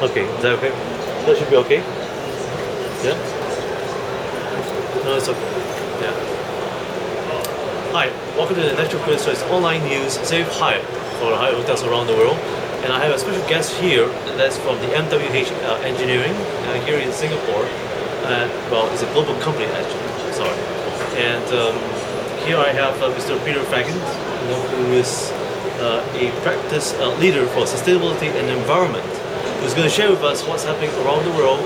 Okay, is that okay? That should be okay. Yeah? No, it's okay. Yeah. Hi, welcome to the Natural Coincidence online news Save Hyatt for Hyatt hotels around the world. And I have a special guest here that's from the MWH Engineering here in Singapore. Well, it's a global company actually, sorry. And here I have Mr. Peter Fagan, who is a practice leader for sustainability and environment, who's going to share with us what's happening around the world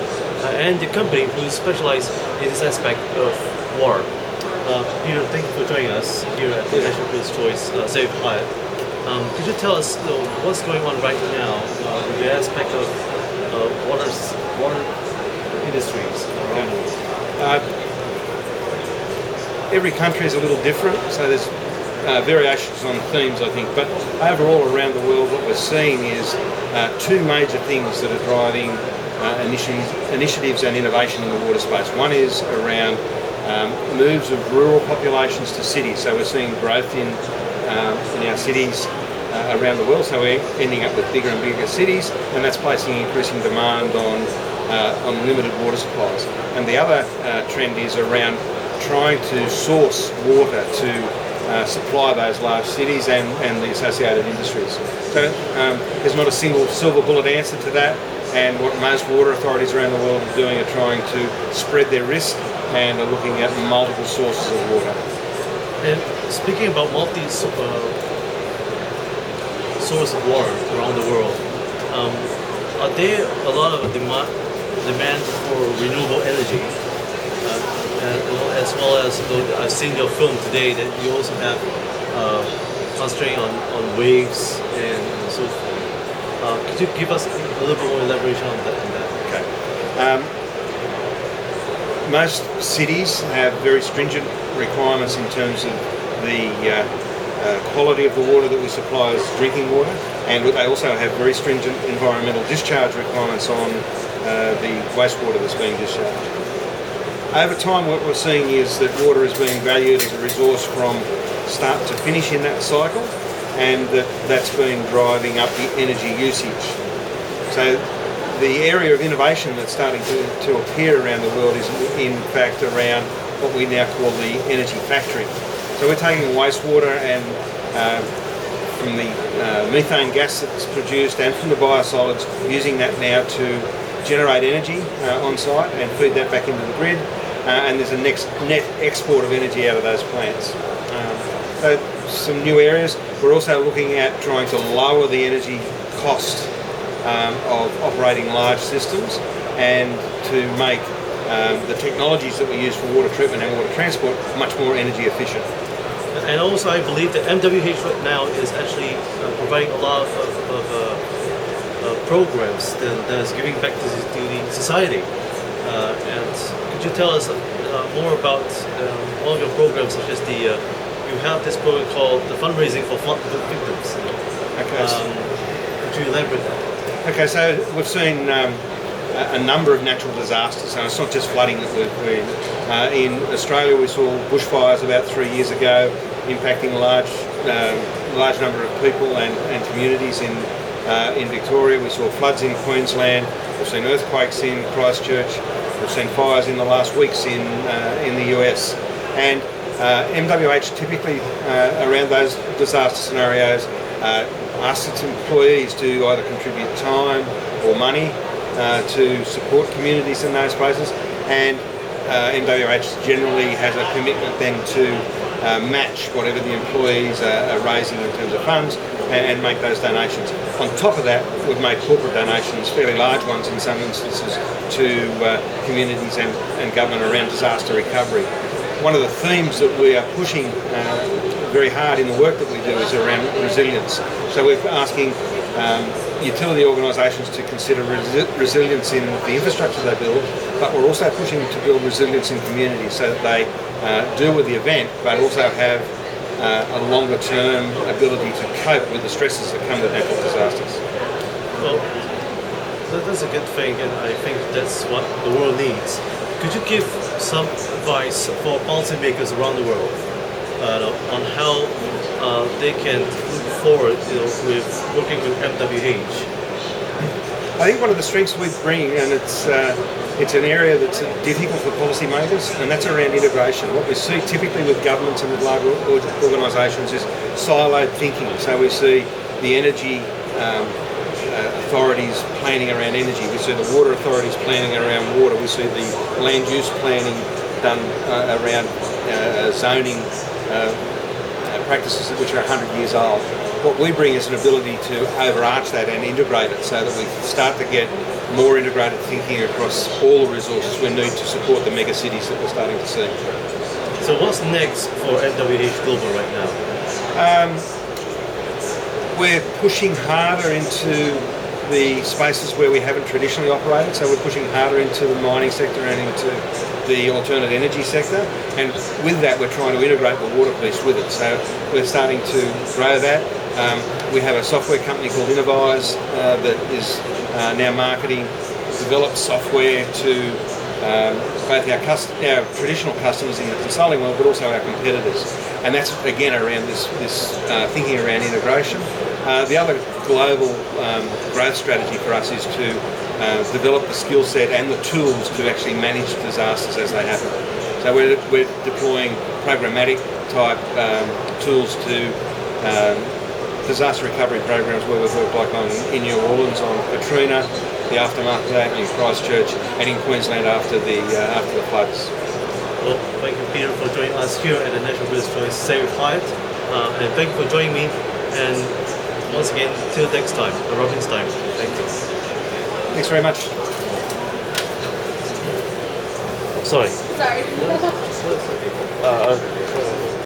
and the company who specializes in this aspect of water. Peter, thank you for joining us here at the National People's Choice Save Hyatt. Could you tell us what's going on right now with the aspect of water industries around the world? Every country is a little different, so there's variations on themes, I think. But overall, around the world, what we're seeing is two major things that are driving initiatives and innovation in the water space. One is around moves of rural populations to cities. So we're seeing growth in our cities around the world. So we're ending up with bigger and bigger cities, and that's placing increasing demand on limited water supplies. And the other trend is around trying to source water to supply those large cities and the associated industries. So there's not a single silver bullet answer to that, and what most water authorities around the world are doing are trying to spread their risk and are looking at multiple sources of water. And speaking about source of water around the world, are there a lot of demand for renewable energy? As well as I've seen your film today that you also have concentrating on waves and so forth. Could you give us a little bit more elaboration on that? Okay. Most cities have very stringent requirements in terms of the quality of the water that we supply as drinking water, and they also have very stringent environmental discharge requirements on the wastewater that's being discharged. Over time, what we're seeing is that water is being valued as a resource from start to finish in that cycle, and that's been driving up the energy usage. So the area of innovation that's starting to appear around the world is in fact around what we now call the energy factory. So we're taking wastewater and from the methane gas that's produced and from the biosolids, using that now to generate energy on site and feed that back into the grid. And there's a net export of energy out of those plants. So some new areas. We're also looking at trying to lower the energy cost of operating large systems and to make the technologies that we use for water treatment and water transport much more energy efficient. And also I believe that MWH right now is actually providing a lot of programs that is giving back to the society. And could you tell us more about one of your programs, such as you have this program called the fundraising for flood victims. Okay. Could you elaborate that? Okay, so we've seen a number of natural disasters, so it's not just flooding that we've in Australia we saw bushfires about 3 years ago impacting a large number of people and communities in Victoria. We saw floods in Queensland. We've seen earthquakes in Christchurch. We've seen fires in the last weeks in the US. And MWH typically around those disaster scenarios asks its employees to either contribute time or money to support communities in those places, and MWH generally has a commitment then to match whatever the employees are raising in terms of funds and make those donations. On top of that, we've made corporate donations, fairly large ones in some instances, to communities and government around disaster recovery. One of the themes that we are pushing very hard in the work that we do is around resilience. So we're asking utility organisations to consider resilience in the infrastructure they build, but we're also pushing them to build resilience in communities so that they deal with the event, but also have a longer term ability to cope with the stresses that come with natural disasters. Well, that's a good thing, and I think that's what the world needs. Could you give some advice for policymakers around the world on how they can move forward, with working with MWH? I think one of the strengths we bring, and it's an area that's difficult for policymakers, and that's around integration. What we see typically with governments and with large organisations is siloed thinking. So we see the energy authorities planning around energy. We see the water authorities planning around water. We see the land use planning done around zoning practices which are 100 years old. What we bring is an ability to overarch that and integrate it so that we start to get more integrated thinking across all the resources we need to support the mega cities that we're starting to see. So what's next for MWH Global right now? We're pushing harder into the spaces where we haven't traditionally operated. So we're pushing harder into the mining sector and into the alternate energy sector. And with that, we're trying to integrate the water piece with it. So we're starting to grow that. We have a software company called Innovise that is now marketing developed software to both our traditional customers in the consulting world, but also our competitors. And that's again around this thinking around integration. The other global growth strategy for us is to develop the skill set and the tools to actually manage disasters as they happen. So we're deploying programmatic type tools to disaster recovery programs where we've worked like in New Orleans on Katrina, the aftermath of that, in Christchurch, and in Queensland after the floods. Well, thank you, Peter, for joining us here at the Natural Business Choice Save Hyatt, and thank you for joining me. And once again, till next time, the Robin's time. Thank you. Thanks very much. Sorry. Sorry.